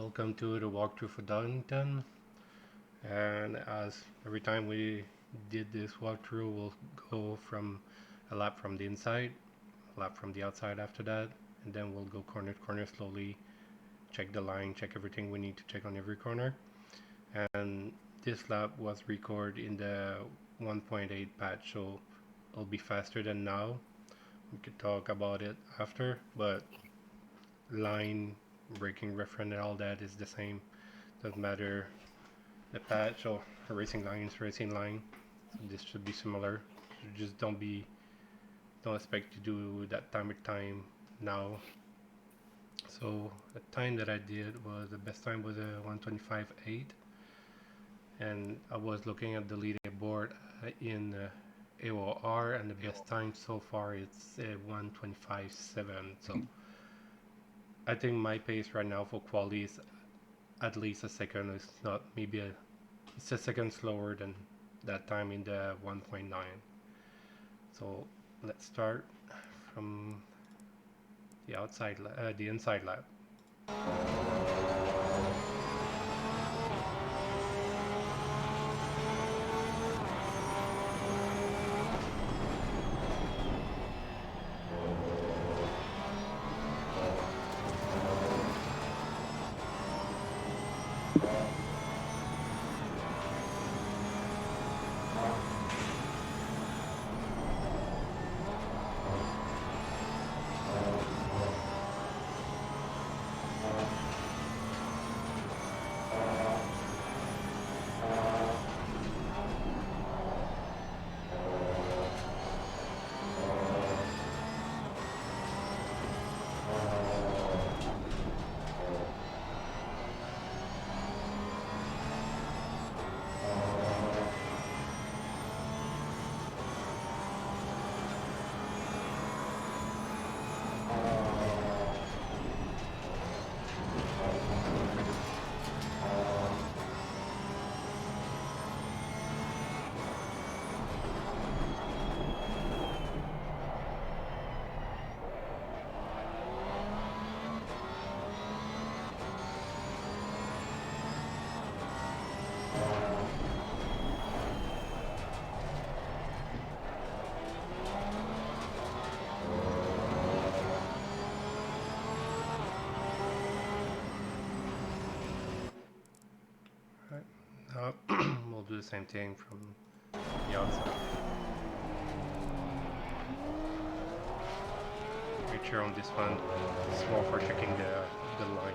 welcome to the walkthrough for Donington. And as every time we did this walkthrough, we'll go from a lap from the inside, a lap from the outside after that, and then we'll go corner to corner slowly, check the line, check everything we need to check on every corner. And this lap was recorded in the 1.8 patch, so it'll be faster than now. We could talk about it after, but line, braking reference and all that is the same. Doesn't matter the patch or racing line is racing line. So this should be similar. So just don't expect to do that time now. So the time that I did was, the best time was a 125.8, and I was looking at the leaderboard in AOR, and the best time so far it's 125.7. So I think my pace right now for quali is at least a second. It's not maybe it's a second slower than that time in the 1.9. So let's start from the inside lap. We'll do the same thing from the outside. Make sure on this one, it's more for checking the line.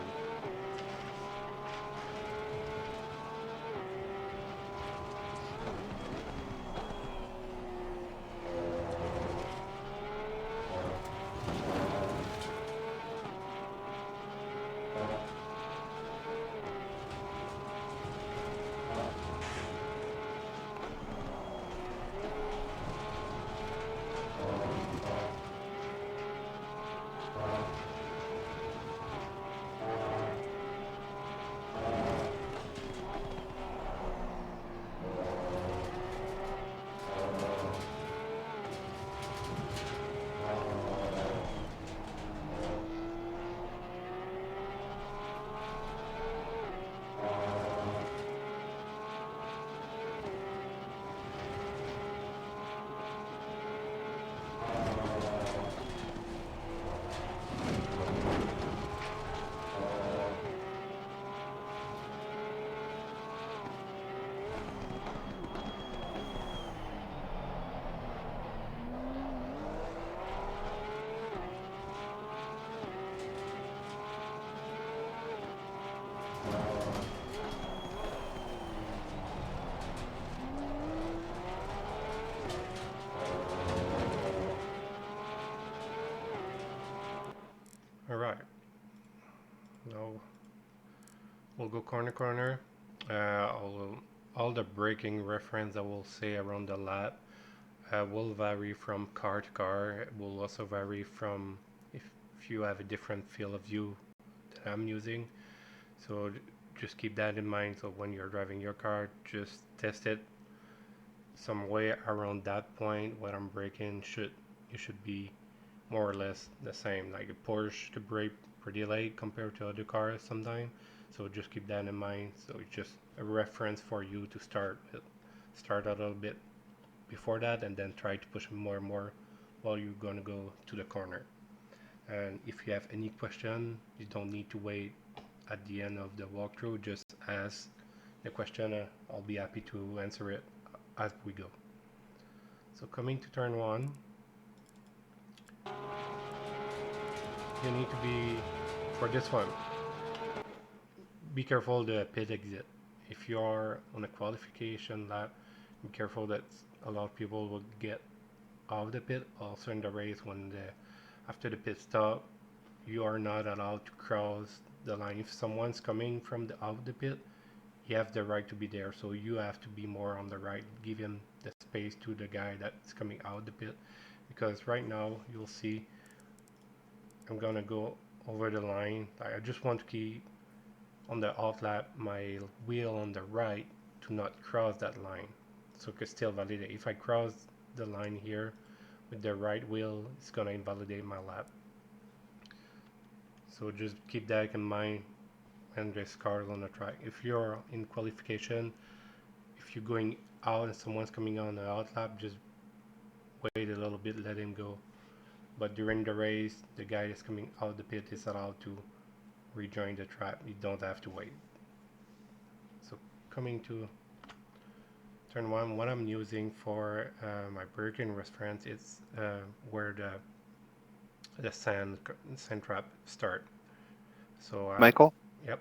Alright, now we'll go corner. All the braking reference I will say around the lap will vary from car to car. It will also vary from if you have a different field of view that I'm using. So just keep that in mind. So when you're driving your car, just test it some way around that point. What I'm braking should be more or less the same. Like a Porsche, the pretty late compared to other cars sometimes. So just keep that in mind. So it's just a reference for you to start with. Start a little bit before that and then try to push more and more while you're going to go to the corner. And if you have any question, you don't need to wait at the end of the walkthrough. Just ask the question. I'll be happy to answer it as we go. So coming to turn one, you need to be, for this one, be careful the pit exit. If you are on a qualification lap, be careful that a lot of people will get out of the pit. Also in the race, after the pit stop, you are not allowed to cross the line. If someone's coming from out of the pit, you have the right to be there. So you have to be more on the right, give him the space to the guy that's coming out of the pit. Because right now, you'll see, I'm gonna go over the line. I just want to keep on the off lap my wheel on the right to not cross that line, so it can still validate. If I cross the line here with the right wheel, it's gonna invalidate my lap. So just keep that in mind when there's cars on the track. If you're in qualification, if you're going out and someone's coming on the out lap, just wait a little bit, let him go. But during the race, the guy that's coming out of the pit is allowed to rejoin the track. You don't have to wait. So coming to turn one, what I'm using for my braking reference is where the sand trap start. So Michael? Yep.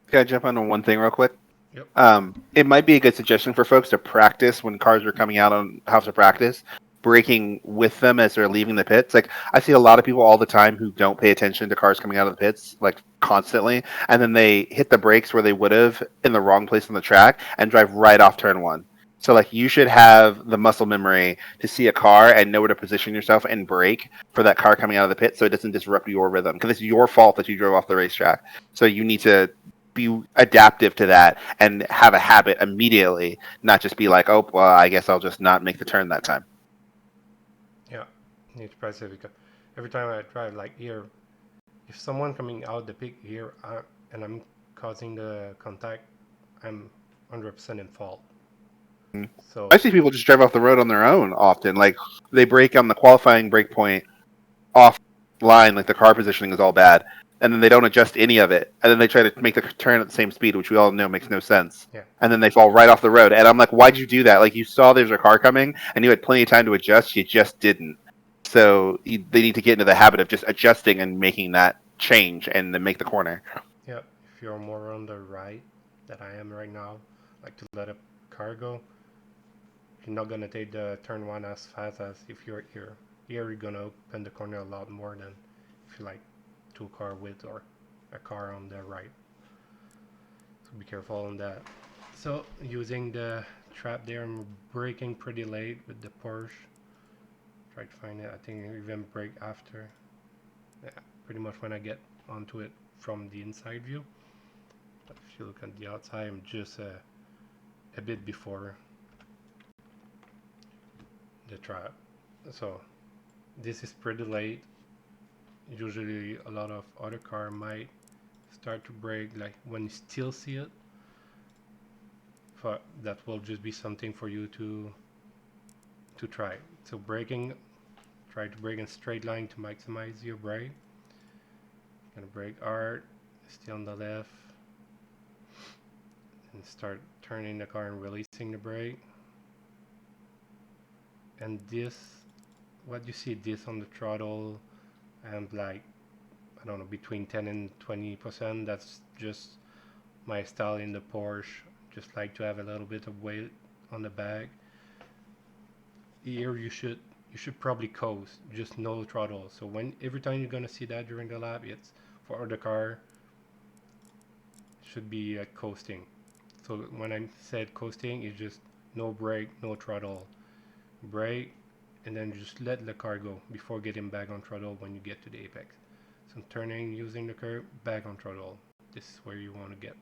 Can I jump on one thing real quick? Yep. It might be a good suggestion for folks to practice when cars are coming out on House of Practice, braking with them as they're leaving the pits. Like, I see a lot of people all the time who don't pay attention to cars coming out of the pits, like, constantly, and then they hit the brakes where they would have in the wrong place on the track and drive right off turn one. So, like, you should have the muscle memory to see a car and know where to position yourself and brake for that car coming out of the pit so it doesn't disrupt your rhythm. Because it's your fault that you drove off the racetrack. So you need to be adaptive to that and have a habit immediately, not just be like, oh, well, I guess I'll just not make the turn that time. Yeah, need to press it because every time I drive, like here, if someone coming out the pit here and I'm causing the contact, I'm 100% in fault. So I see people just drive off the road on their own often. Like, they brake on the qualifying brake point off line, like the car positioning is all bad, and then they don't adjust any of it, and then they try to make the turn at the same speed, which we all know makes no sense. yeah, And then they fall right off the road. And I'm like, why'd you do that? Like, you saw there's a car coming, and you had plenty of time to adjust. You just didn't. So they need to get into the habit of just adjusting and making that change and then make the corner. yeah. If you're more on the right that I am right now, like to let a car go, you're not gonna take the turn one as fast as if you're here. Here you're gonna open the corner a lot more than if you like two car width or a car on the right. So be careful on that. So using the trap there, I'm braking pretty late with the Porsche. Try to find it. I think I even brake after. Yeah, pretty much when I get onto it from the inside view. But if you look at the outside, I'm just a bit before the trap. So this is pretty late. Usually a lot of other car might start to brake like when you still see it. But that will just be something for you to try. So braking, try to brake in straight line to maximize your brake. Gonna brake hard, stay on the left, and start turning the car and releasing the brake. And this, what you see this on the throttle, and like, I don't know, between 10 and 20%, that's just my style in the Porsche. Just like to have a little bit of weight on the back. Here you should probably coast, just no throttle. So every time you're gonna see that during the lap, it's for the car should be coasting. So when I said coasting, it's just no brake, no throttle. Brake, and then just let the car go before getting back on throttle when you get to the apex. So turning using the curve, back on throttle. This is where you want to get.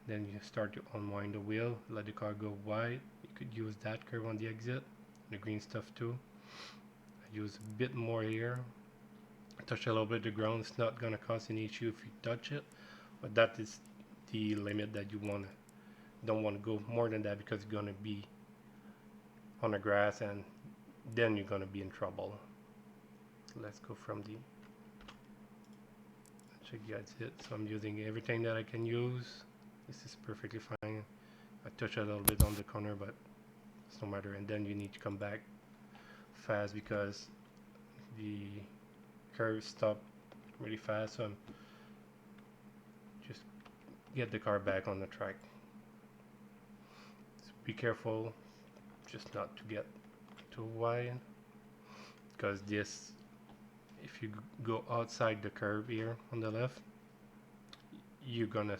Then you start to unwind the wheel, let the car go wide. You could use that curve on the exit, the green stuff too. I use a bit more here. touch a little bit of the ground. It's not gonna cause any issue if you touch it, but that is the limit that you don't want to go more than that, because you're gonna be on the grass and then you're gonna be in trouble. So let's go from the check the exit. So I'm using everything that I can use. This is perfectly fine. I touch a little bit on the corner, but it's no matter. And then you need to come back fast because the curve stop really fast. So I'm just get the car back on the track. So be careful just not to get too wide, because this, if you go outside the curve here on the left, you're gonna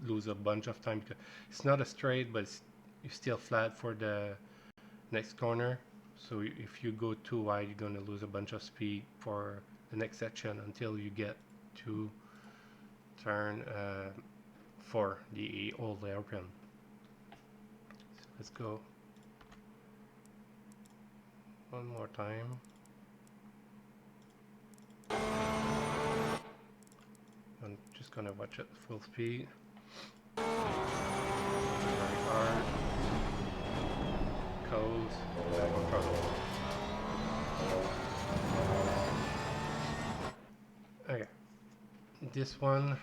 lose a bunch of time, because it's not a straight, but you're still flat for the next corner. So if you go too wide, you're gonna lose a bunch of speed for the next section until you get to turn 4, the old airplane. So let's go one more time. I'm just gonna watch it full speed. Very hard. Coast, back on throttle. Okay. This one,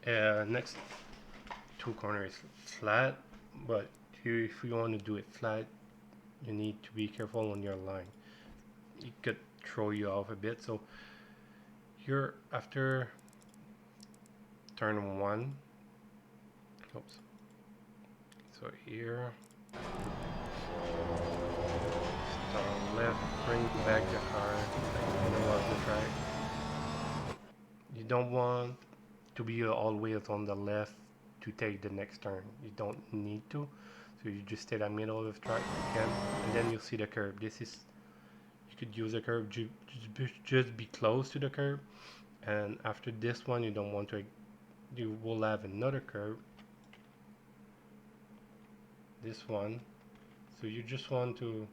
next 2 corners flat, but if you want to do it flat, you need to be careful on your line. It could throw you off a bit. So you're after turn 1. Oops. So here, start left, bring back the car in the middle of the track. You don't want to be always on the left to take the next turn. You don't need to. So you just stay in the middle of the track if you can, and then you'll see the curb. This is, you could use the curb, just be close to the curb, and after this one you don't want to, you will have another curb, this one. So you just want to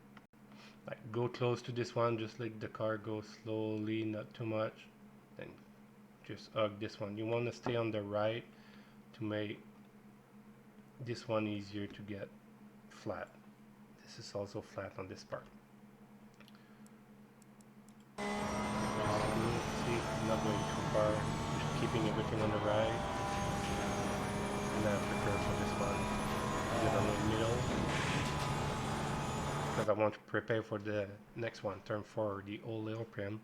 like go close to this one, just like the car goes slowly, not too much, then just hug this one. You want to stay on the right to make this one easier to get flat. This is also flat on this part. See, not going too far, just keeping everything on the right. And then prepare for this one. Get on the middle, because I want to prepare for the next one, turn 4, the old little prim.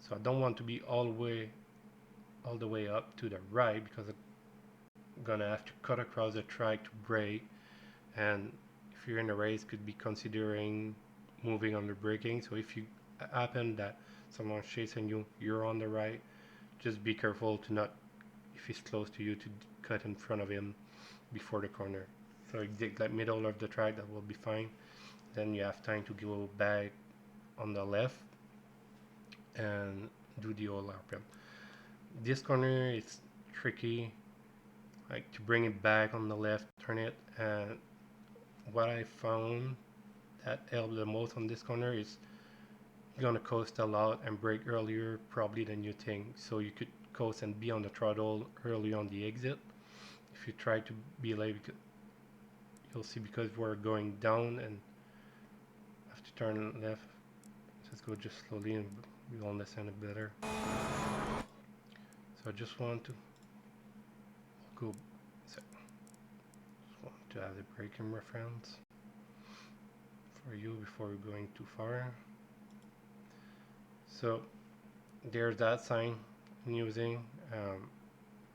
So I don't want to be all the way up to the right, because I'm gonna have to cut across the track to brake, and if you're in a race, could be considering moving on the braking. So if you happen that someone's chasing you, you're on the right, just be careful to not, if he's close to you, to cut in front of him before the corner. So dig that middle of the track, that will be fine. Then you have time to go back on the left and do the old RPM. This corner is tricky, like to bring it back on the left, turn it, and what I found that helped the most on this corner is you're gonna coast a lot and brake earlier probably than you think. So you could coast and be on the throttle early on the exit. If you try to be late, you'll see, because we're going down and have to turn left. Let's go just slowly and you'll understand it better. So I just want to go, so just want to have the braking reference for you before we're going too far. So there's that sign I'm using.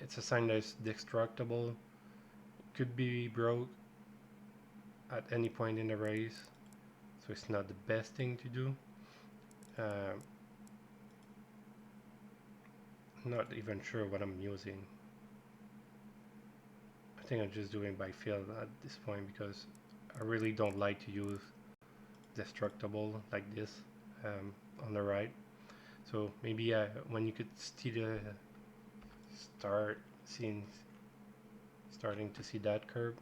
It's a sign that's destructible. It could be broke at any point in the race, so it's not the best thing to do. Not even sure what I'm using. I think I'm just doing by feel at this point, because I really don't like to use destructible like this on the right. So maybe when you could see the starting to see that curve,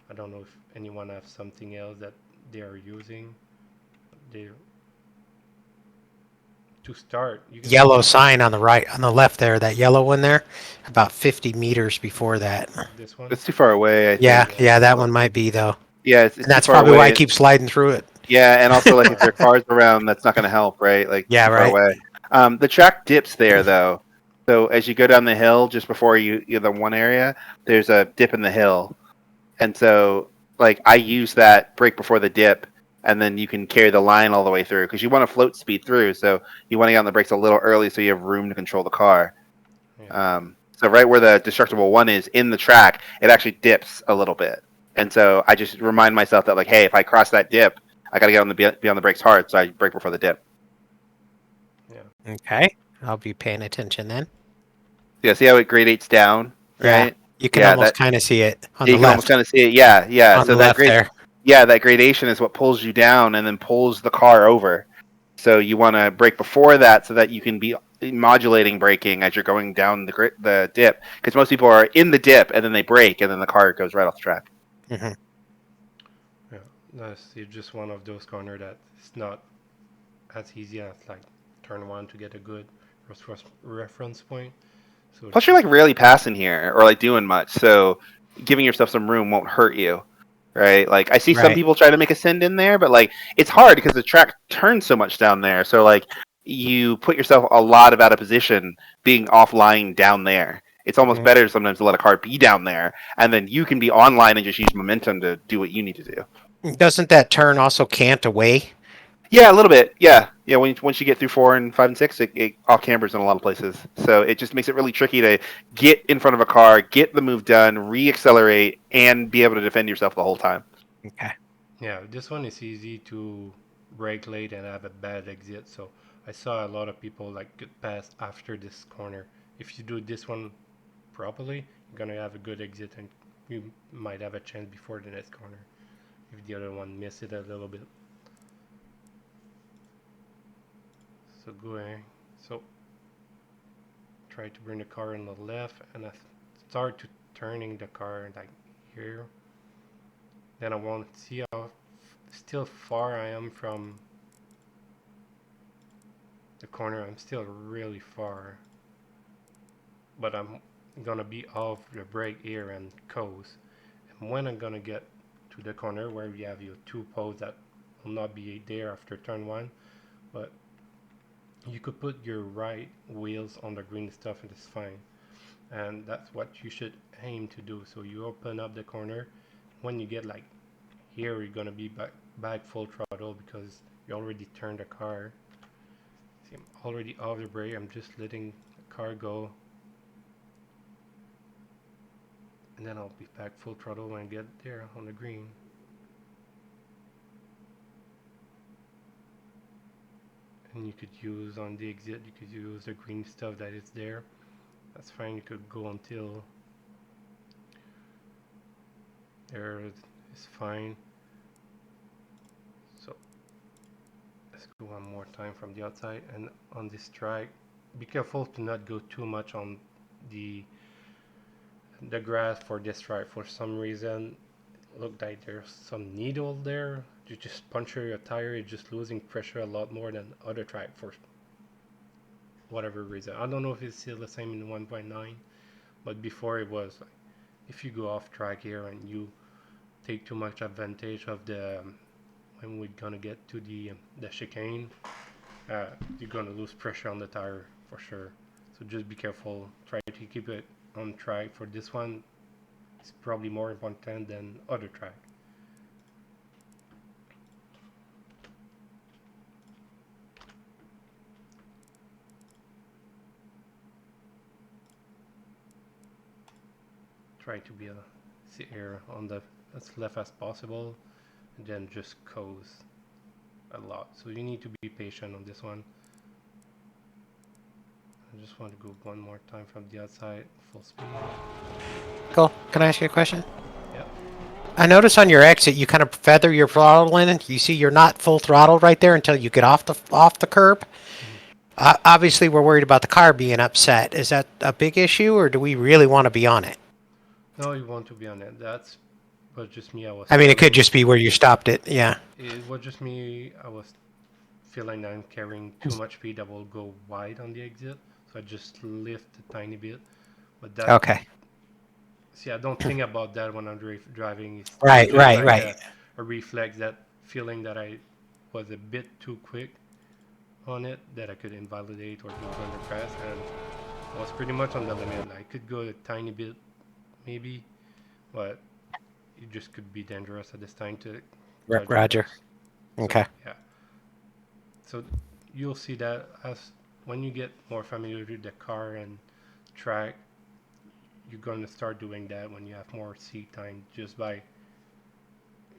I don't know if anyone has something else that they are using. They to start. You can Yellow sign on the right, on the left there, that yellow one there, about 50 meters before that. this one. It's too far away, I Yeah, think. yeah, that one might be though. Yeah, it's And too that's far probably why I away. keep sliding through it. Yeah, and also like if there are cars around, that's not going to help, right? Like it's Yeah, too far right. away. The track dips there though, so as you go down the hill, just before you the one area, there's a dip in the hill, and so like I use that brake before the dip, and then you can carry the line all the way through because you want to float speed through, so you want to get on the brakes a little early so you have room to control the car. Yeah. So right where the destructible one is in the track, it actually dips a little bit. And so I just remind myself that like, hey, if I cross that dip, I got to get on the be on the brakes hard, so I brake before the dip. Yeah. Okay, I'll be paying attention then. Yeah, see how it gradates down, Yeah, right? you can Yeah, almost that kind of see it on you the can almost left. kind of see it. Yeah, yeah. On So the that left there. that gradation is what pulls you down and then pulls the car over. So you want to brake before that so that you can be modulating braking as you're going down the dip. Because most people are in the dip and then they brake and then the car goes right off the track. Mm-hmm. Yeah. That's just one of those corners that it's not as easy as like turn one to get a good reference point. So Plus, you're like rarely passing here or like doing much, so giving yourself some room won't hurt you, right? Like I see some Right. people try to make a send in there, but like it's hard because the track turns so much down there. So like you put yourself a lot out of position being offline down there. It's almost Mhm. better sometimes to let a car be down there, and then you can be online and just use momentum to do what you need to do. Doesn't that turn also cant away? Yeah, a little bit. Yeah, yeah. Once you get through 4 and 5 and 6, it all cambers in a lot of places. So it just makes it really tricky to get in front of a car, get the move done, re-accelerate, and be able to defend yourself the whole time. Okay. yeah, this one is easy to brake late and have a bad exit. So I saw a lot of people like get past after this corner. If you do this one properly, you're gonna have a good exit and you might have a chance before the next corner. If the other one miss it a little bit. So going, so try to bring the car on the left and I start to turning the car like here. Then I want to see how still far I am from the corner. I'm still really far, but I'm gonna be off the brake here and coast. And when I'm gonna get to the corner where you have your two poles that will not be there after turn one, but you could put your right wheels on the green stuff and it's fine. And that's what you should aim to do. So you open up the corner. When you get like here, you're gonna be back full throttle because you already turned the car. See, I'm already off the brake. I'm just letting the car go, and then I'll be back full throttle when I get there on the green. And you could use on the exit. You could use the green stuff that is there. That's fine. You could go until there is fine. So let's go one more time from the outside and on this track. Be careful to not go too much on the grass for this track. For some reason, look like there's some needle there. You just puncture your tire, you're just losing pressure a lot more than other track for whatever reason. I don't know if it's still the same in 1.9, but before it was like if you go off track here and you take too much advantage of the when we're gonna get to the chicane, you're gonna lose pressure on the tire for sure. So just be careful. Try to keep it on track for this one. It's probably more important than other track. Try to be here on the as left as possible, and then just coast a lot. So you need to be patient on this one. I just want to go one more time from the outside, full speed. Cool. Can I ask you a question? Yep. I notice on your exit you kind of feather your throttle in. You see you're not full throttle right there until you get off the curb. Obviously, we're worried about the car being upset. Is that a big issue, or do we really want to be on it? No, you want to be on it. That's but just me. I mean, it could just be where you stopped it. Yeah. It was just me. I was feeling that I'm carrying too much speed, I will go wide on the exit. So I just lift a tiny bit. But that, Okay. see, I don't think about that when I'm driving. It's Right, just right, like right. a reflex, that feeling that I was a bit too quick on it, that I could invalidate or do underpass, and I was pretty much on the limit. I could go a tiny bit, maybe, but it just could be dangerous at this time to judge Roger. So, Okay. yeah. So you'll see that as when you get more familiar with the car and track, you're going to start doing that when you have more seat time, just by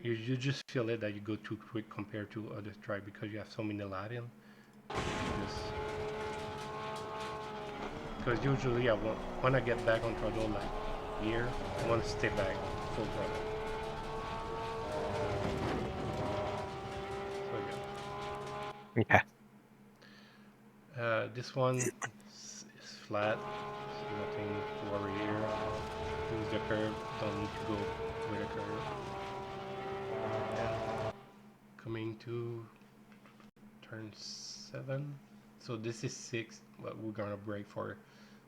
you just feel it that you go too quick compared to other track because you have so many Latin. Because usually when I get back on throttle like here, I want to stay back full throttle. So Okay. yeah. This one is flat. Nothing to worry here. Use the curve. Don't need to go with a curve. And coming to turn 7. So this is 6, but we're gonna brake for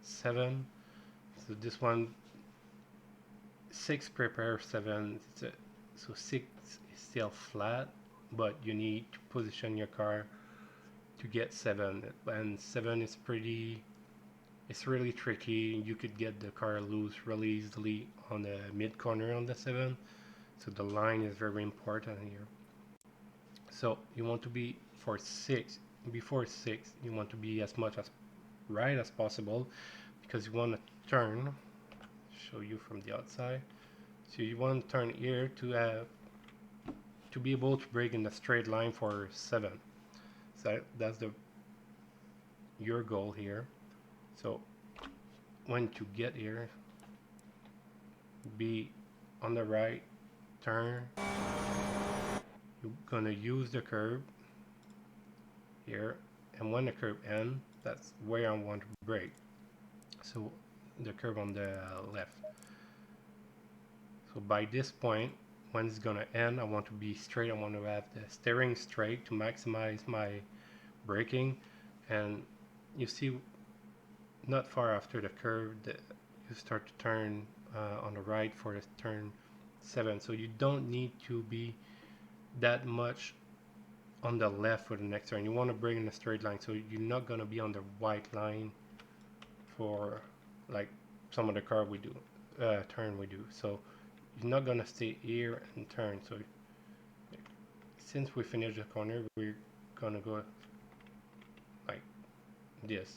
7. So this one, 6 prepare 7. So 6 is still flat, but you need to position your car to get 7. And 7 is it's really tricky. You could get the car loose really easily on the mid corner on the 7. So the line is very important here. So you want to be for 6. Before 6, you want to be as much as right as possible, because you want to turn. Show you from the outside. So you want to turn here to be able to brake in a straight line for 7. So that's your goal here. So when to get here, be on the right, turn. You're gonna use the curb here, and when the curb ends, that's where I want to brake. So the curve on the left. So by this point, when it's gonna end, I want to be straight. I want to have the steering straight to maximize my braking. And you see, not far after the curve, you start to turn on the right for the turn 7. So you don't need to be that much on the left for the next turn. You want to brake in a straight line, so you're not going to be on the white line for like some of the car we do, turn we do. So you're not going to stay here and turn. So since we finished the corner, we're going to go like this.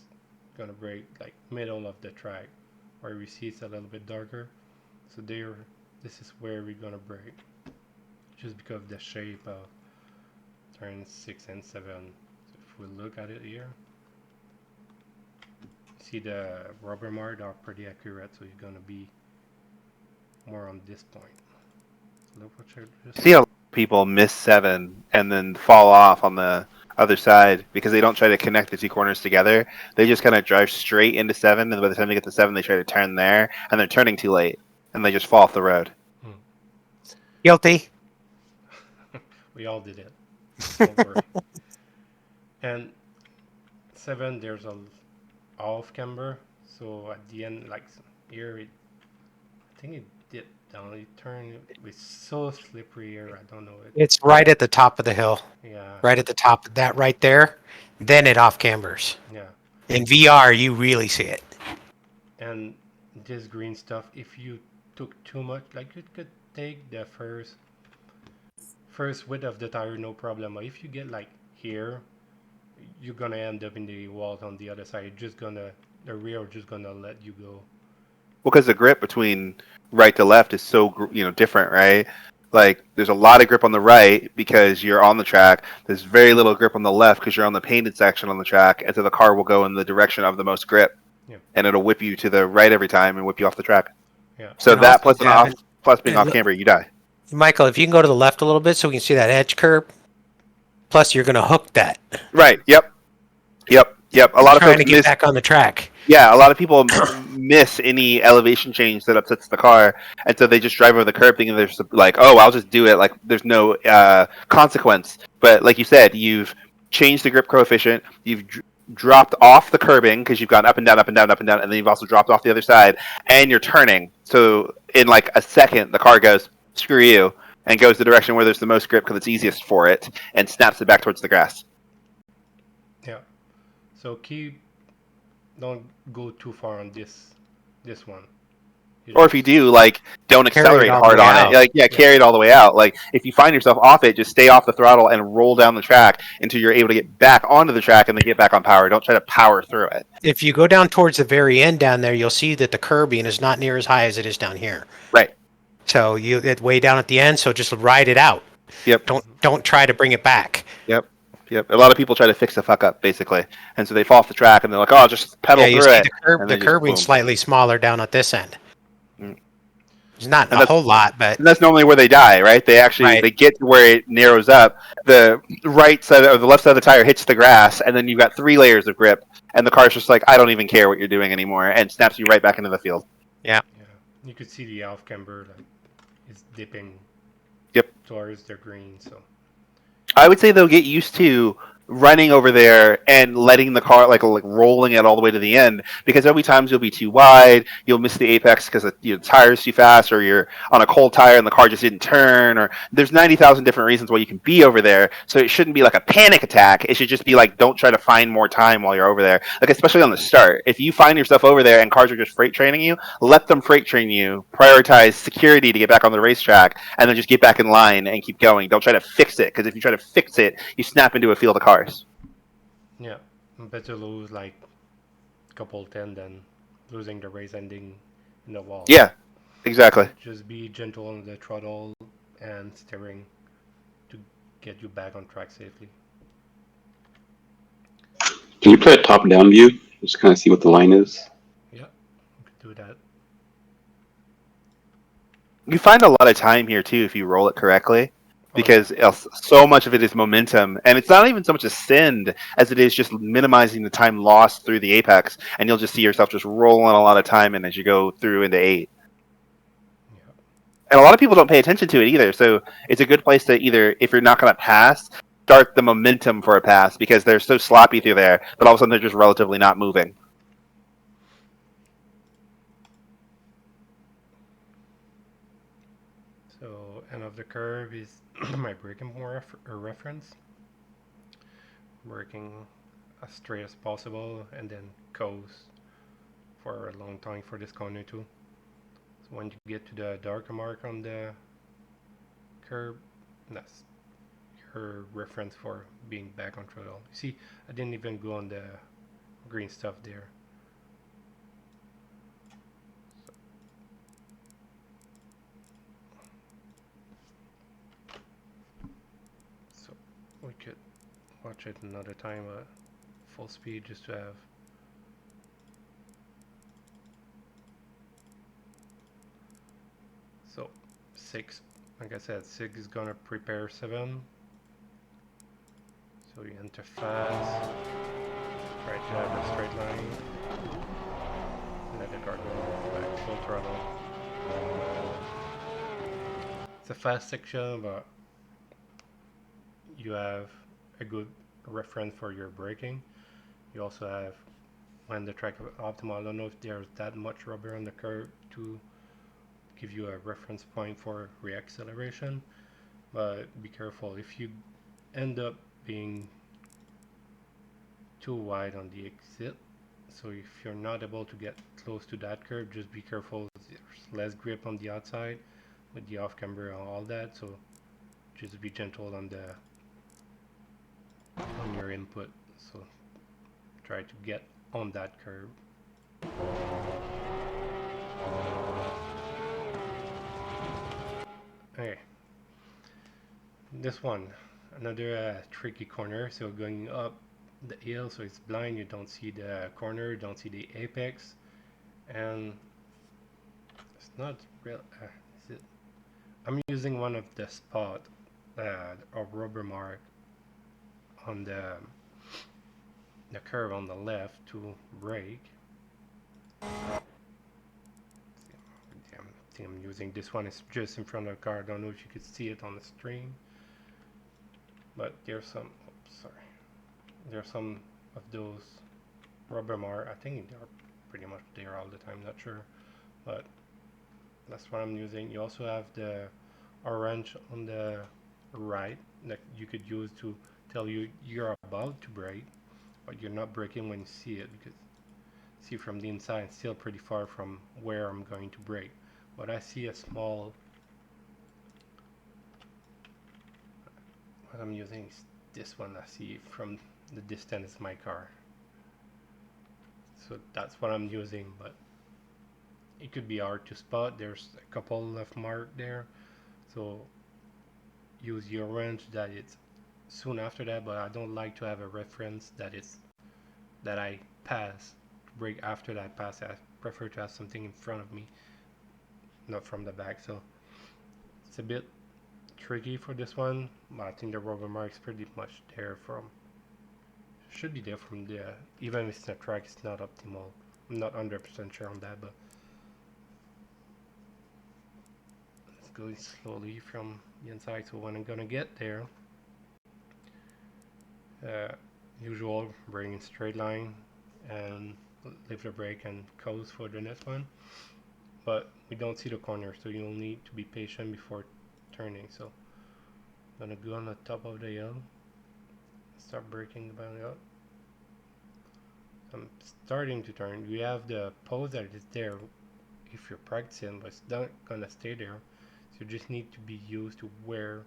Gonna brake like middle of the track where we see it's a little bit darker. So this is where we're gonna brake, just because of the shape of turn 6 and 7. So if we look at it here, see the rubber mark are pretty accurate, so you're gonna be more on this point. Look what you're just See how people miss 7 and then fall off on the other side because they don't try to connect the two corners together. They just kind of drive straight into 7, and by the time they get to 7, they try to turn there, and they're turning too late, and they just fall off the road. Guilty. We all did it. Don't worry. And 7, there's a off camber, so at the end, like here, I think it dipped down. It turned. It was so slippery here. I don't know it. It's right at the top of the hill. Yeah. Right at the top of that right there. Then it off cambers. Yeah. In VR, you really see it. And this green stuff, if you took too much, like you could take the first width of the tire, no problem. But if you get like here, you're gonna end up in the walls on the other side. The rear just gonna let you go. Well, because the grip between right to left is so different, right? Like there's a lot of grip on the right because you're on the track. There's very little grip on the left because you're on the painted section on the track, and so the car will go in the direction of the most grip, and it'll whip you to the right every time and whip you off the track. Yeah. So And that also, plus being off camber, you die. Michael, if you can go to the left a little bit so we can see that edge curb. Plus, you're going to hook that. Right. Yep. A lot of trying folks to get back on the track. Yeah, a lot of people miss any elevation change that upsets the car, and so they just drive over the curb thinking there's like, oh, I'll just do it. Like there's no consequence. But like you said, you've changed the grip coefficient, you've dropped off the curbing because you've gone up and down, up and down, up and down, and then you've also dropped off the other side, and you're turning. So in like a second, the car goes, screw you, and goes the direction where there's the most grip because it's easiest for it, and snaps it back towards the grass. Yeah. So don't go too far on this one. Or if you do, like, don't Carry it accelerate all the hard way on out. it. Like, yeah, carry it all the way out. Like, if you find yourself off it, just stay off the throttle and roll down the track until you're able to get back onto the track and then get back on power. Don't try to power through it. If you go down towards the very end down there, you'll see that the curbing is not near as high as it is down here. Right. So you get way down at the end, so just ride it out. Yep. Don't try to bring it back. Yep. A lot of people try to fix the fuck up, basically. And so they fall off the track and they're like, oh, just pedal Yeah, you through see it. the curbing's slightly smaller down at this end. Mm. It's not a whole lot, but and that's normally where they die, right? They actually they get to where it narrows up. The right side or the left side of the tire hits the grass, and then you've got 3 layers of grip, and the car's just like, I don't even care what you're doing anymore, and snaps you right back into the field. Yeah. You could see the off camber like it's dipping. Yep. Towards the green, so. I would say they'll get used to running over there and letting the car like rolling it all the way to the end, because there'll be times you'll be too wide, you'll miss the apex because the tire's too fast, or you're on a cold tire and the car just didn't turn, or there's 90,000 different reasons why you can be over there. So it shouldn't be like a panic attack. It should just be like, don't try to find more time while you're over there, like especially on the start. If you find yourself over there and cars are just freight training you, let them freight train you, prioritize security to get back on the racetrack, and then just get back in line and keep going. Don't try to fix it, because if you try to fix it, you snap into a field of cars. Yeah, better lose like couple 10 than losing the race ending in the wall. Yeah, exactly. Just be gentle on the throttle and steering to get you back on track safely. Can you play a top-down view? Just kind of see what the line is. Yeah, you could do that. You find a lot of time here too if you roll it correctly, because so much of it is momentum, and it's not even so much a send as it is just minimizing the time lost through the apex, and you'll just see yourself just rolling a lot of time in as you go through into 8. Yeah. And a lot of people don't pay attention to it either, so it's a good place to either, if you're not going to pass, start the momentum for a pass, because they're so sloppy through there that all of a sudden they're just relatively not moving. So end of the curve is my braking reference. Braking as straight as possible and then coast for a long time for this corner too. So when you get to the darker mark on the curb, that's your reference for being back on throttle. You see, I didn't even go on the green stuff there. So we could watch it another time at full speed just to have so 6, like I said, 6 is gonna prepare 7, so you enter fast, try to have a straight line, let the car go back full throttle. It's a fast section, but you have a good reference for your braking. You also have when the track is optimal. I don't know if there's that much rubber on the curb to give you a reference point for reacceleration, but be careful if you end up being too wide on the exit. So if you're not able to get close to that curb, just be careful. There's less grip on the outside with the off camber and all that, so just be gentle on your input. So try to get on that curb. Okay, this one, another tricky corner. So going up the hill, so it's blind, you don't see the corner, you don't see the apex, and it's not real. Is it? I'm using one of the spot, a rubber mark on the curve on the left to brake. I'm using this one. It's just in front of the car. I don't know if you could see it on the stream, but there's some. Oops, sorry. There's some of those rubber mark. I think they're pretty much there all the time. Not sure, but that's what I'm using. You also have the orange on the right that you could use to tell you you're about to brake, but you're not braking when you see it, because see from the inside it's still pretty far from where I'm going to brake. But I see a small, what I'm using is this one. I see from the distance my car, so that's what I'm using, but it could be hard to spot. There's a couple of mark there, so use your wrench that it's soon after that, but I don't like to have a reference that it's that I pass brake after that pass. I prefer to have something in front of me, not from the back. So it's a bit tricky for this one, but I think the rubber mark's pretty much there from, should be there from the, even if it's the track, it's not optimal. I'm not 100% sure on that, but let's go slowly from the inside. So when I'm gonna get there, usual bring in straight line and lift the brake and coast for the next one, but we don't see the corner, so you'll need to be patient before turning. So I'm gonna go on the top of the hill, start braking the belly up. I'm starting to turn. We have the pose that is there if you're practicing, but it's not gonna stay there, so you just need to be used to where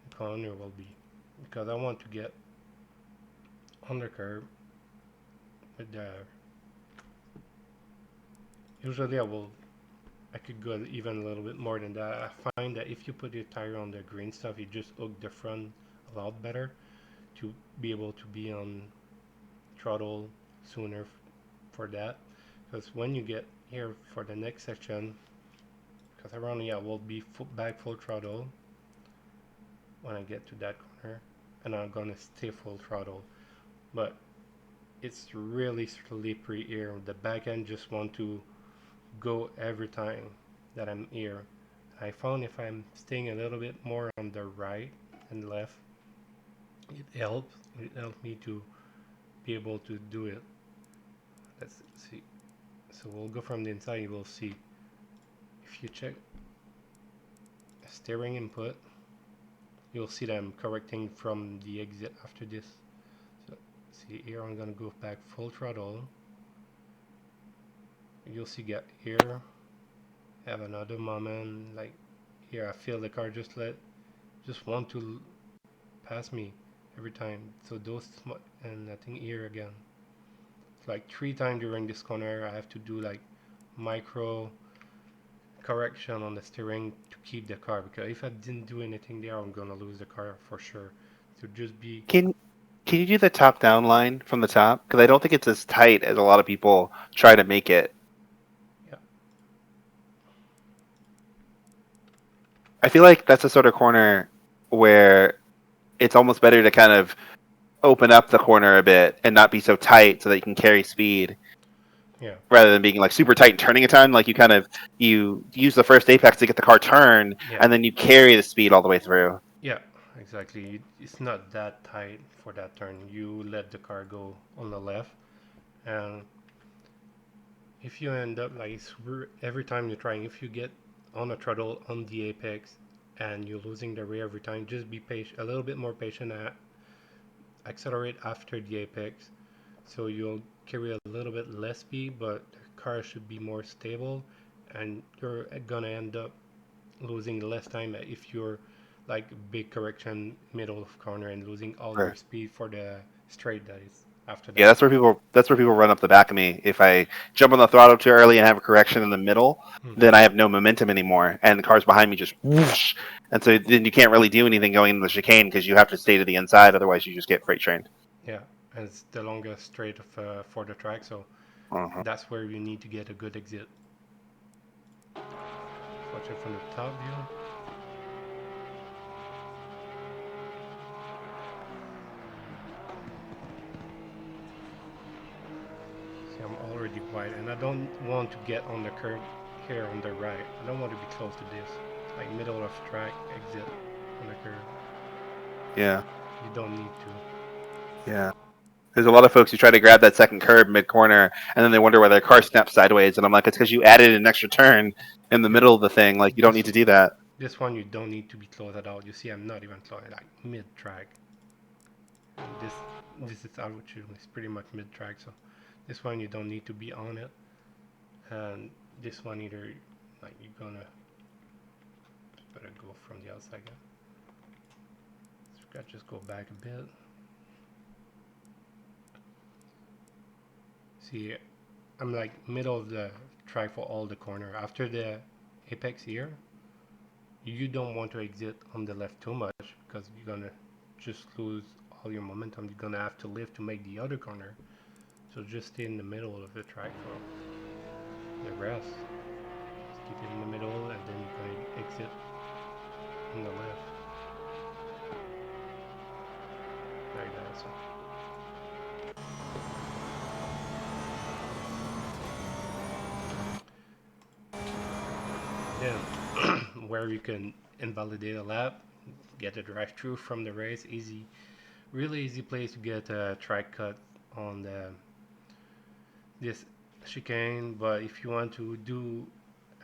the corner will be, because I want to get on the curb with the, usually I could go even a little bit more than that. I find that if you put your tire on the green stuff, you just hook the front a lot better to be able to be on throttle sooner for that. Because when you get here for the next section, because around, yeah, we'll be back full throttle when I get to that corner, and I'm gonna stay full throttle. But it's really slippery here. The back end just want to go every time that I'm here. I found if I'm staying a little bit more on the right and left, it helps. It helped me to be able to do it. Let's see. So we'll go from the inside. You will see. If you check steering input, you'll see that I'm correcting from the exit after this. So see here, I'm gonna go back full throttle. You'll see get here, have another moment like here. I feel the car just want to pass me every time. So those, and I think here again, it's like 3 times during this corner I have to do like micro correction on the steering to keep the car, because if I didn't do anything there, I'm gonna lose the car for sure. So just be, Can you do the top down line from the top? Because I don't think it's as tight as a lot of people try to make it. yeah. I feel like that's a sort of corner where it's almost better to kind of open up the corner a bit and not be so tight so that you can carry speed. Yeah. Rather than being like super tight and turning a ton, like you use the first apex to get the car turned, Yeah. and then you carry the speed all the way through. Yeah, exactly. It's not that tight for that turn. You let the car go on the left, and if you end up like every time you're trying, if you get on a throttle on the apex and you're losing the rear every time, just be patient, a little bit more patient. Accelerate after the apex, so you'll carry a little bit less speed, but the car should be more stable, and you're gonna end up losing less time if you're like big correction middle of corner and losing all Sure. your speed for the straight that is after that. Yeah, that's where people run up the back of me. If I jump on the throttle too early and have a correction in the middle, then I have no momentum anymore, and the cars behind me just whoosh, and so then you can't really do anything going into the chicane because you have to stay to the inside, otherwise you just get freight trained. Yeah, and it's the longest straight of for the track, so that's where you need to get a good exit. Watch it from the top view. See, I'm already wide, and I don't want to get on the curb here on the right. I don't want to be close to this, like middle of track exit on the curb. Yeah. You don't need to. Yeah. There's a lot of folks who try to grab that second curb mid-corner, and then they wonder why their car snaps sideways. And I'm like, it's because you added an extra turn in the middle of the thing. Like, you don't need to do that. This one you don't need to be close at all. You see, I'm not even close, like mid-track. This is out with you. It's pretty much mid-track, so this one you don't need to be on it. And this one either, like, you're gonna better go from the outside. So just go back a bit. See, I'm like middle of the track for all the corner. After the apex here, you don't want to exit on the left too much because you're gonna just lose all your momentum. You're gonna have to lift to make the other corner. So just stay in the middle of the track for the rest. Just keep it in the middle and then you're gonna exit on the left. Like that. So. Then where you can invalidate a lap, get a drive-through from the race, easy, really easy place to get a track cut on this chicane. But if you want to do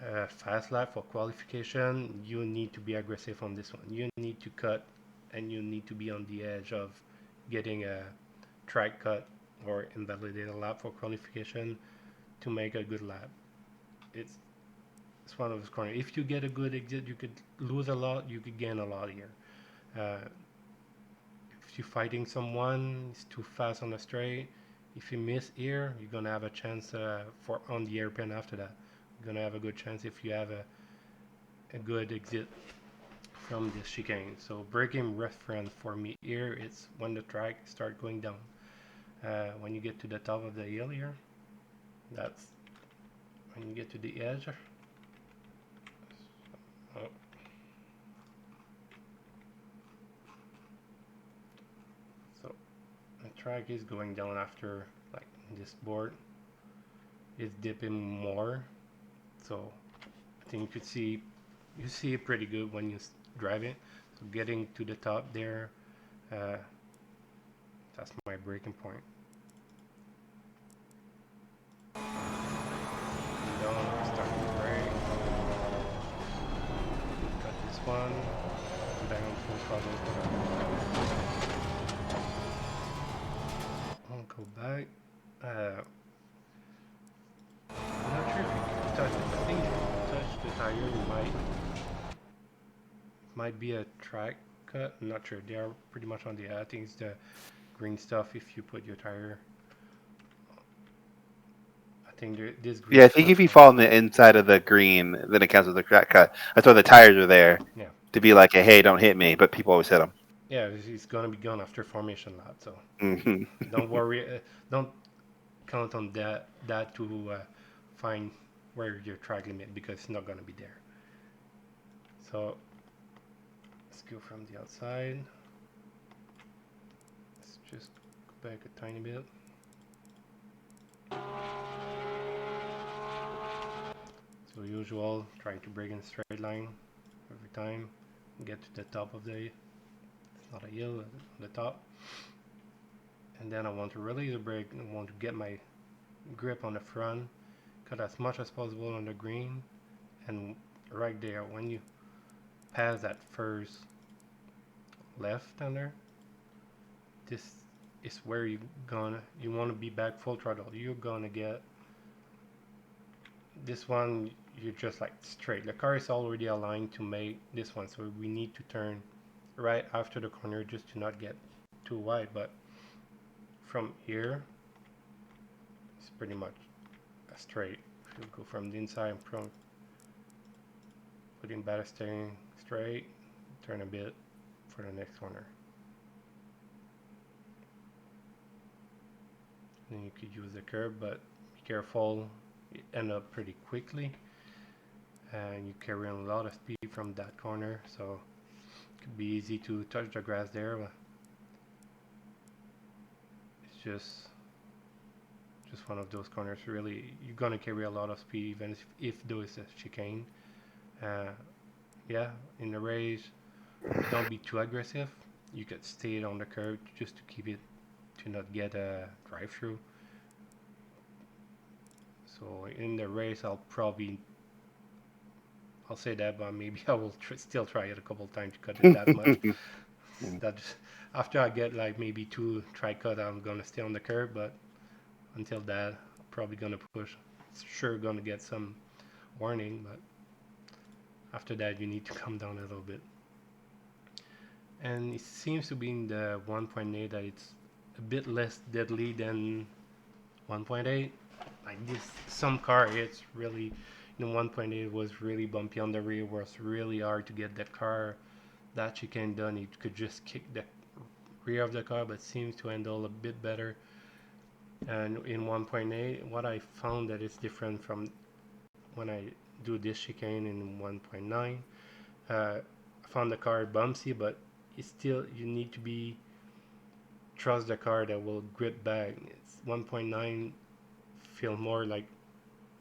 a fast lap for qualification, you need to be aggressive on this one. You need to cut and you need to be on the edge of getting a track cut or invalidate a lap for qualification to make a good lap. It's one of those corners. If you get a good exit, you could lose a lot, you could gain a lot here. If you're fighting someone, it's too fast on the straight. If you miss here, you're gonna have a chance for on the airplane after that. You're gonna have a good chance if you have a good exit from this chicane. So braking reference for me here, it's when the track start going down. When you get to the top of the hill here, that's when you get to the edge. Oh. So the track is going down after, like, this board is dipping more, so I think you see it pretty good when you drive it. So getting to the top there, that's my breaking point. Down, start to brake. Got this one. Back on full throttle. I'll go back. I'm not sure if you touch it. I think if you touch the tire, you might be a track cut. I'm not sure. They are pretty much on the edge. I think it's the green stuff if you put your tire. I think this green. Yeah, I think if you fall on the inside of the green, then it counts as a track cut. That's why the tires are there. Yeah. To be like, hey, don't hit me, but people always hit them. Yeah, it's gonna be gone after formation lap, so Mm-hmm. don't worry. Don't count on that to find where your track limit, because it's not gonna be there. So let's go from the outside. Let's just go back a tiny bit. So usual, trying to brake in a straight line every time. Get to the top of the, it's not a hill, on the top. And then I want to release the brake. I want to get my grip on the front, cut as much as possible on the green, and right there when you pass that first left down there, this is where you want to be back full throttle. You're gonna get this one. You're just like straight. The car is already aligned to make this one, so we need to turn right after the corner just to not get too wide. But from here, it's pretty much a straight. If you go from the inside and from putting better steering straight, turn a bit for the next corner. Then you could use the curb, but be careful, you end up pretty quickly and you carry on a lot of speed from that corner, so it could be easy to touch the grass there, but it's just one of those corners. Really, you're gonna carry a lot of speed even if there is a chicane. Yeah, in the race, don't be too aggressive. You could stay on the curb just to keep it to you not get a drive-through. So in the race, I'll say that, but maybe I will still try it a couple times to cut it that much. That's after I get like maybe 2 tri-cut, I'm gonna stay on the curb. But until that, I'm probably gonna push. Sure, gonna get some warning, but after that, you need to come down a little bit. And it seems to be in the 1.8 that it's a bit less deadly than 1.8. Like this, some car, it's really, 1.8 was really bumpy on the rear. Was really hard to get the car that chicane done. It could just kick the rear of the car, but seems to handle a bit better. And in 1.8, what I found that is different from when I do this chicane in 1.9. I found the car bumpy, but it's still, you need to trust the car that will grip back. It's 1.9 feel more like,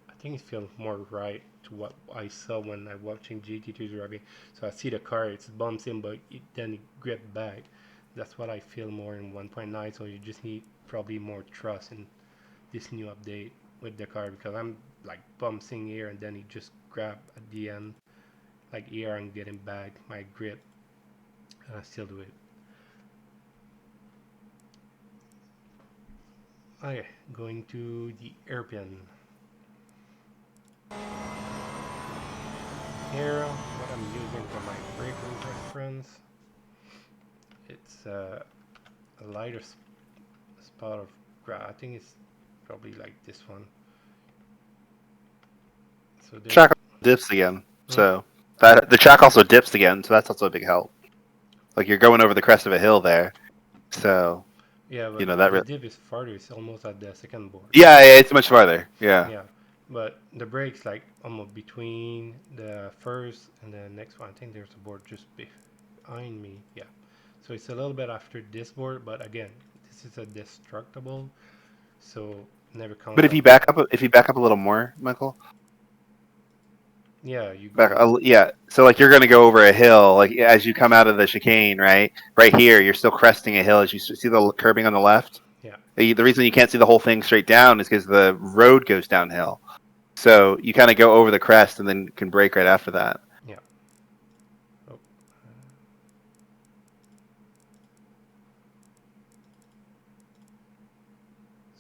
I think it feels more right to what I saw when I watching GT2 driving. So I see the car, it's bumping, but then it grip back. That's what I feel more in 1.9. So you just need probably more trust in this new update with the car, because I'm like bumping here and then it just grab at the end, like here I'm getting back my grip, and I still do it. Okay, going to the hairpin. Here, what I'm using for my braking reference, it's a lighter spot of grass. I think it's probably like this one. So Track dips again, so that the track also dips again, so that's also a big help. Like you're going over the crest of a hill there, so yeah, but that the dip is farther. It's almost at the second board. Yeah, it's much farther. Yeah. Yeah, but the brake's like almost between the first and the next one. I think there's a board just behind me. Yeah, so it's a little bit after this board, but again, this is a destructible, so never count. But if you back up a little more, Michael. Yeah, you Back, go. yeah. So like you're going to go over a hill, like as you come out of the chicane, right? Right here, you're still cresting a hill. As you see the curbing on the left. Yeah. The reason you can't see the whole thing straight down is because the road goes downhill. So you kind of go over the crest and then can brake right after that. Yeah. Oh.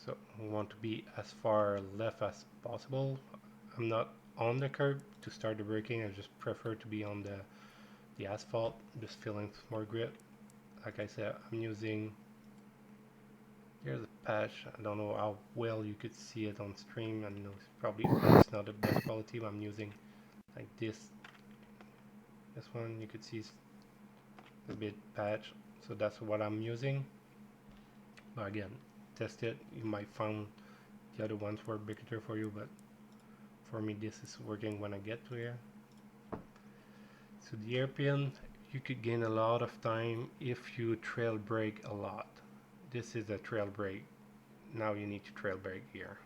So we want to be as far left as possible. I'm not on the curb to start the braking. I just prefer to be on the asphalt, just feeling more grip. Like I said, I'm using, here's a patch. I don't know how well you could see it on stream. I know it's probably that's not the best quality, but I'm using like this one. You could see it's a bit patch, so that's what I'm using. But again, test it. You might find the other ones work better for you, but for me this is working when I get to here. So the hairpin, you could gain a lot of time if you trail brake a lot. This is a trail brake. Now you need to trail brake here.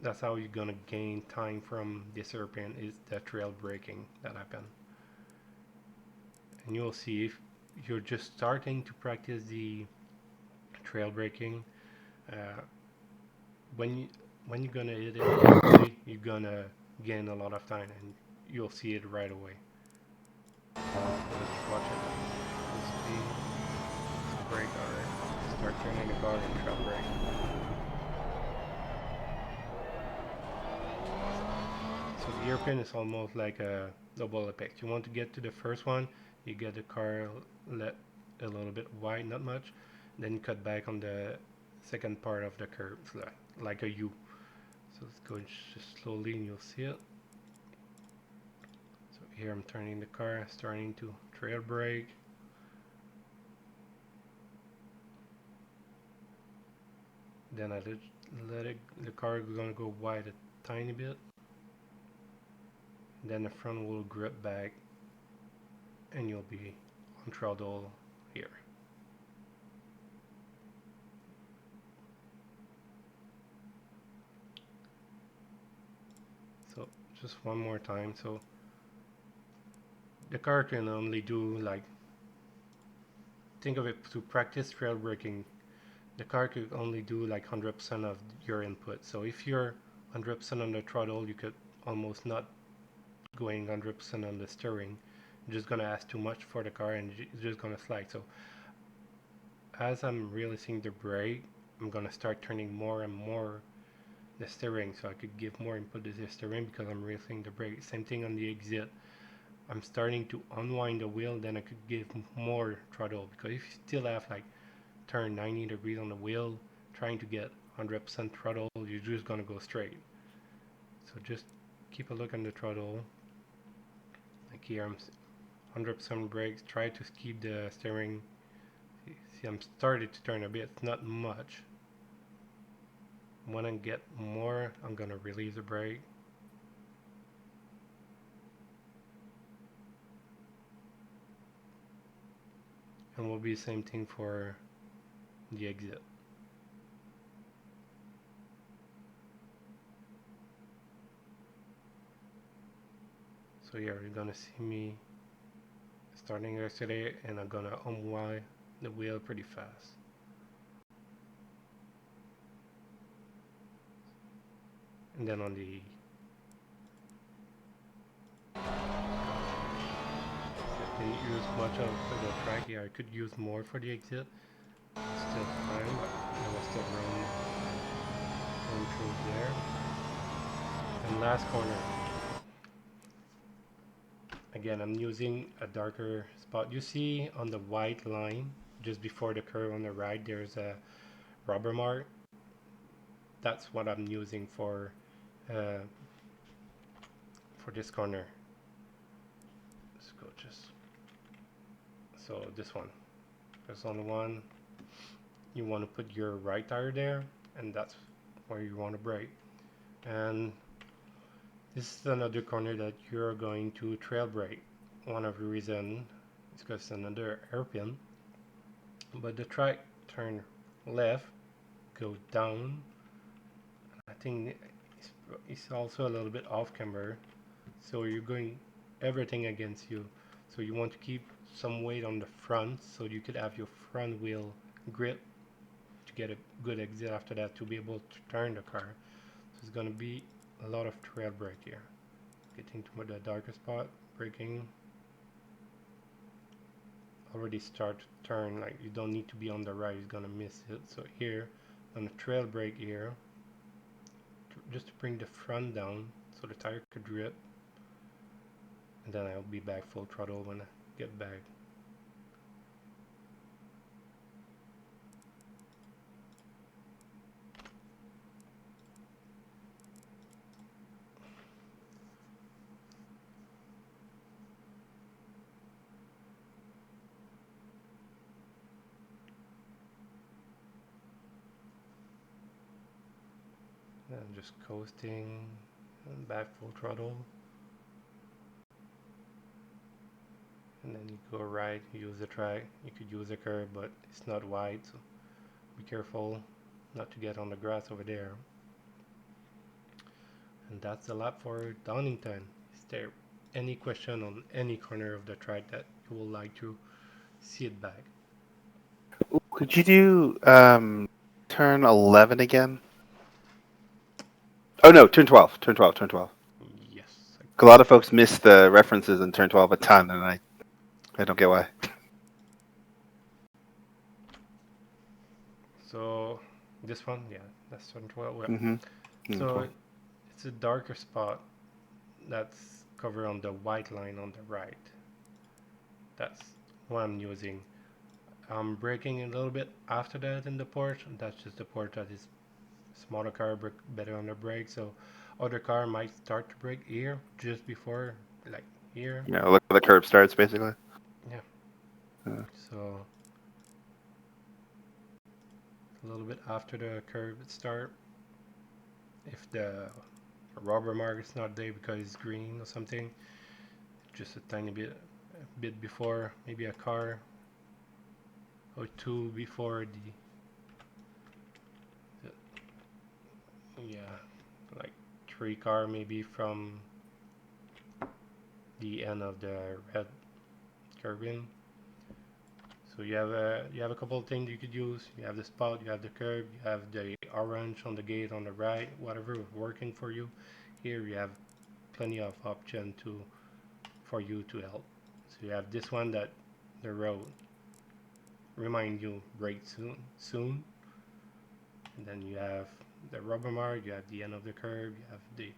That's how you're gonna gain time from this hairpin, is the trail braking that happen. And you'll see if you're just starting to practice the trail braking, when you're gonna hit it, you're gonna gain a lot of time, and you'll see it right away. Let's watch it. Speed, brake, alright. Start turning the car and trail brake. So the hairpin is almost like a double apex. You want to get to the first one, you get the car let a little bit wide, not much, then you cut back on the second part of the curve, like a U. So it's going just slowly and you'll see it. So here I'm turning the car, starting to trail brake. Then I let the car gonna go wide a tiny bit. Then the front will grip back and you'll be on throttle here. So just one more time. So the car can only do like, think of it to practice trail braking. The car could only do like 100% of your input. So if you're 100% on the throttle, you could almost not going 100% on the steering. You're just gonna ask too much for the car and it's just gonna slide. So as I'm releasing the brake, I'm gonna start turning more and more the steering so I could give more input to the steering because I'm releasing the brake. Same thing on the exit. I'm starting to unwind the wheel, then I could give more throttle, because if you still have like turn 90 degrees on the wheel trying to get 100% throttle, you're just gonna go straight. So just keep a look on the throttle. Like here I'm 100% brakes, try to keep the steering. See, I'm started to turn a bit, not much. When I get more, I'm gonna release the brake. And will be the same thing for the exit. So here you're gonna see me starting yesterday, and I'm gonna unwind the wheel pretty fast. And then on the I didn't use much of the track here. I could use more for the exit. Still fine, but there was still room going through there. And last corner. Again, I'm using a darker spot. You see on the white line, just before the curve on the right, there's a rubber mark. That's what I'm using for this corner. Let's go so this one. There's only one. You want to put your right tire there, and that's where you want to brake. And this is another corner that you're going to trail brake. One of the reasons is because it's another hairpin. But the track turn left, go down. I think it's also a little bit off camber. So you're going everything against you. So you want to keep some weight on the front so you could have your front wheel grip to get a good exit after that to be able to turn the car. So it's going to be a lot of trail brake here. Getting to the darker spot, braking. Already start to turn, like you don't need to be on the right, you're going to miss it. So here, on the trail brake here, just to bring the front down so the tire could grip. And then I'll be back full throttle when I get back. And just coasting and back full throttle. And then you go right, use the track. You could use a curb, but it's not wide, so be careful not to get on the grass over there. And that's a lap for Donington. Is there any question on any corner of the track that you would like to see it back? Could you do turn 11 again? Oh no, turn 12. Turn 12. Turn 12. Yes. A lot of folks miss the references in turn 12 a ton, and I don't get why. So this one, yeah, that's turn 12. Well, Mm-hmm. so it's a darker spot that's covered on the white line on the right. That's what I'm using. I'm braking a little bit after that in the port. That's just the port that is smaller car brake better on the brake. So other car might start to brake here just before, like here. Yeah, look where the curb starts, basically. Yeah. So a little bit after the curve start. If the rubber mark is not there because it's green or something, just a tiny bit, a bit before, maybe a car or two before yeah, like 3 car maybe from the end of the red curbing. So you have a couple of things you could use. You have the spot, you have the curb, you have the orange on the gate on the right, whatever is working for you. Here you have plenty of option for you to help. So you have this one that the road remind you brake soon. And then you have the rubber mark, you have the end of the curb, you have the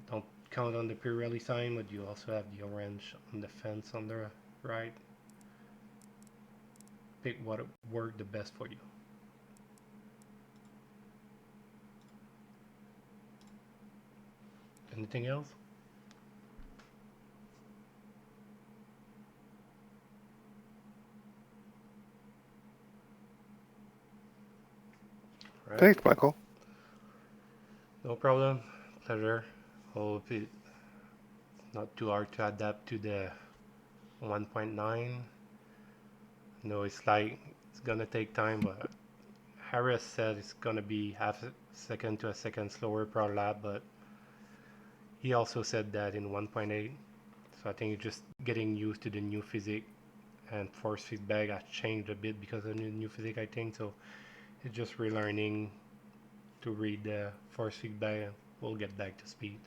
don't count on the Pirelli sign, but you also have the orange on the fence on the right. Pick what worked the best for you. Anything else? Right. Thanks, Michael. No problem. Pleasure. Hope it's not too hard to adapt to the 1.9. No, it's gonna take time, but Harris said it's gonna be half a second to a second slower per lap, but he also said that in 1.8. So I think it's just getting used to the new physics, and force feedback has changed a bit because of the new physics, I think. So it's just relearning to read the force feedback, and we'll get back to speed.